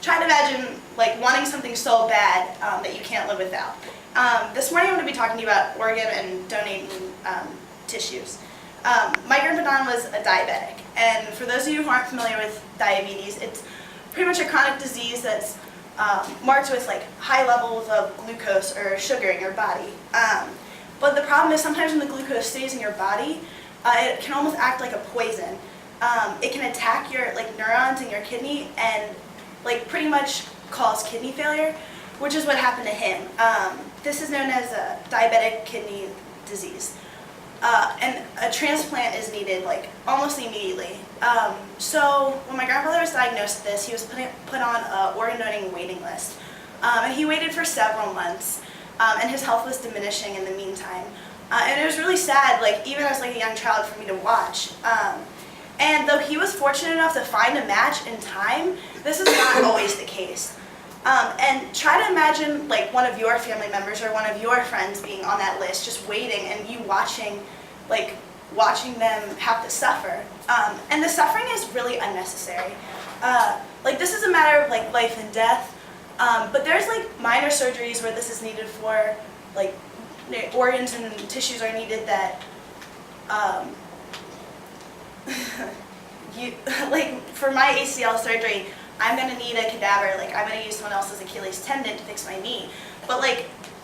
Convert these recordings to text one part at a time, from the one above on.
try to imagine like wanting something so bad that you can't live without. This morning I'm going to be talking to you about organ and donating tissues. My grandpa Don was a diabetic, and for those of you who aren't familiar with diabetes, it's pretty much a chronic disease that's marked with like high levels of glucose or sugar in your body. But the problem is sometimes when the glucose stays in your body, it can almost act like a poison. It can attack your neurons in your kidney and pretty much cause kidney failure, which is what happened to him. This is known as a diabetic kidney disease. And a transplant is needed almost immediately. So when my grandfather was diagnosed with this, he was put on an organ donating waiting list. And he waited for several months, and his health was diminishing in the meantime. And it was really sad, even as a young child, for me to watch. And though he was fortunate enough to find a match in time, this is not always the case. And try to imagine one of your family members or one of your friends being on that list, just waiting, and you watching them have to suffer. And the suffering is really unnecessary. This is a matter of life and death. But there's minor surgeries where this is needed for, organs and tissues are needed that, for my ACL surgery, I'm going to need a cadaver, I'm going to use someone else's Achilles tendon to fix my knee. But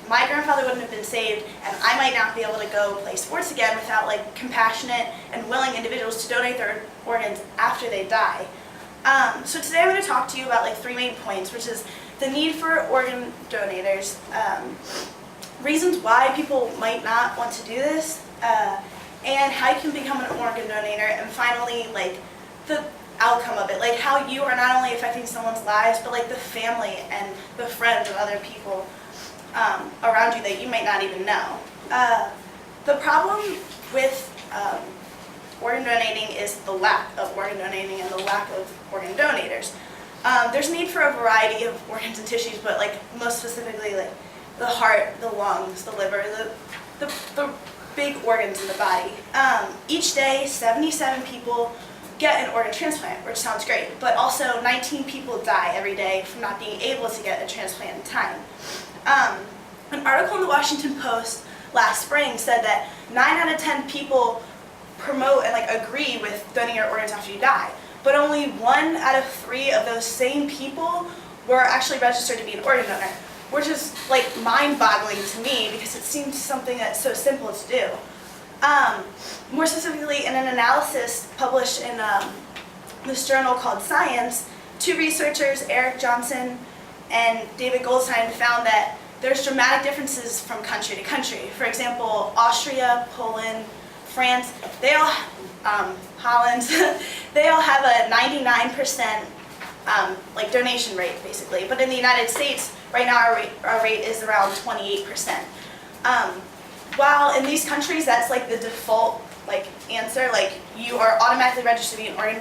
my grandfather wouldn't have been saved, and I might not be able to go play sports again without compassionate and willing individuals to donate their organs after they die. So today I'm going to talk to you about three main points, which is the need for organ donators, reasons why people might not want to do this, and how you can become an organ donator, and finally the outcome of it, how you are not only affecting someone's lives, but the family and the friends and other people around you that you might not even know. The problem with organ donating is the lack of organ donating and the lack of organ donators. There's need for a variety of organs and tissues, but most specifically the heart, the lungs, the liver, the big organs in the body. Each day, 77 people get an organ transplant, which sounds great, but also 19 people die every day from not being able to get a transplant in time. An article in the Washington Post last spring said that 9 out of 10 people promote and agree with donating your organs after you die, but only 1 out of 3 of those same people were actually registered to be an organ donor, which is mind-boggling to me because it seems something that's so simple to do. More specifically, in an analysis published in this journal called Science, 2 researchers, Eric Johnson and David Goldstein, found that there's dramatic differences from country to country. For example, Austria, Poland, France, they all, Holland, they all have a 99% donation rate, basically. But in the United States, right now our rate is around 28%. While in these countries that's the default answer, you are automatically registered to be an organ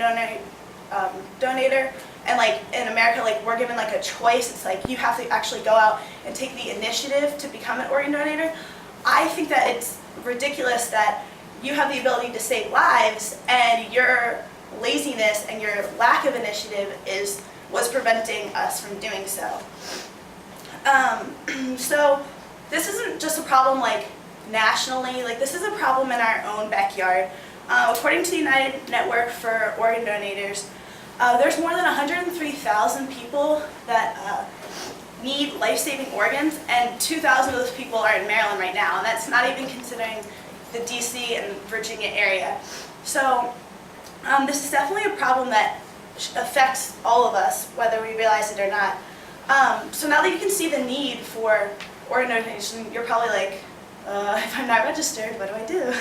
donator, and in America we're given a choice. It's you have to actually go out and take the initiative to become an organ donator. I think that it's ridiculous that you have the ability to save lives and your laziness and your lack of initiative is what's preventing us from doing so. So this isn't just a problem nationally, this is a problem in our own backyard. According to the United Network for Organ Donators, there's more than 103,000 people that need life-saving organs, and 2,000 of those people are in Maryland right now, and that's not even considering the DC and Virginia area. So this is definitely a problem that affects all of us, whether we realize it or not. So now that you can see the need for organ donation, you're probably if I'm not registered, what do I do?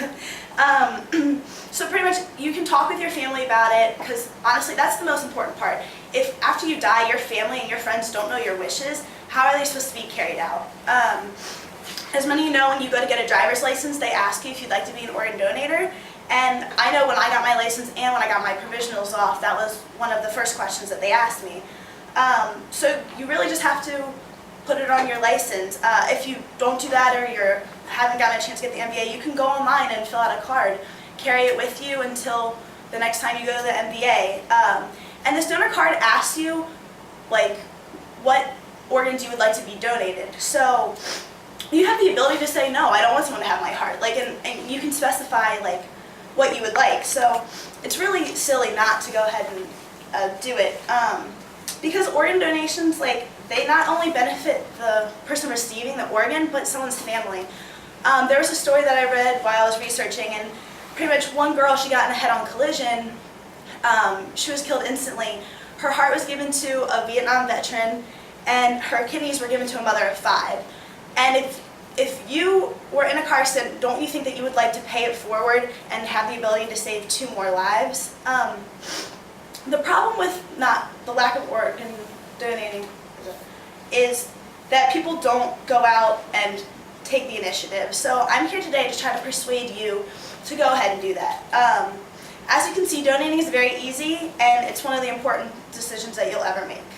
So pretty much you can talk with your family about it, because honestly that's the most important part. If after you die your family and your friends don't know your wishes, how are they supposed to be carried out? As many of you know, when you go to get a driver's license, they ask you if you'd like to be an organ donator. And I know when I got my license and when I got my provisionals off, that was one of the first questions that they asked me. So you really just have to put it on your license. If you don't do that or you haven't gotten a chance to get the MBA, you can go online and fill out a card, carry it with you until the next time you go to the MBA. And this donor card asks you like what organs you would like to be donated. So you have the ability to say, no, I don't want someone to have my heart. Like, and you can specify like what you would like. So it's really silly not to go ahead and do it. Because organ donations, like, they not only benefit the person receiving the organ, but someone's family. There was a story that I read while I was researching, and pretty much one girl, she got in a head-on collision. She was killed instantly. Her heart was given to a Vietnam veteran, and her kidneys were given to a mother of 5. And if you were in a car accident, don't you think that you would like to pay it forward and have the ability to save 2 more lives? The problem with the lack of organ donating is that people don't go out and take the initiative. So I'm here today to try to persuade you to go ahead and do that. As you can see, donating is very easy, and it's one of the important decisions that you'll ever make.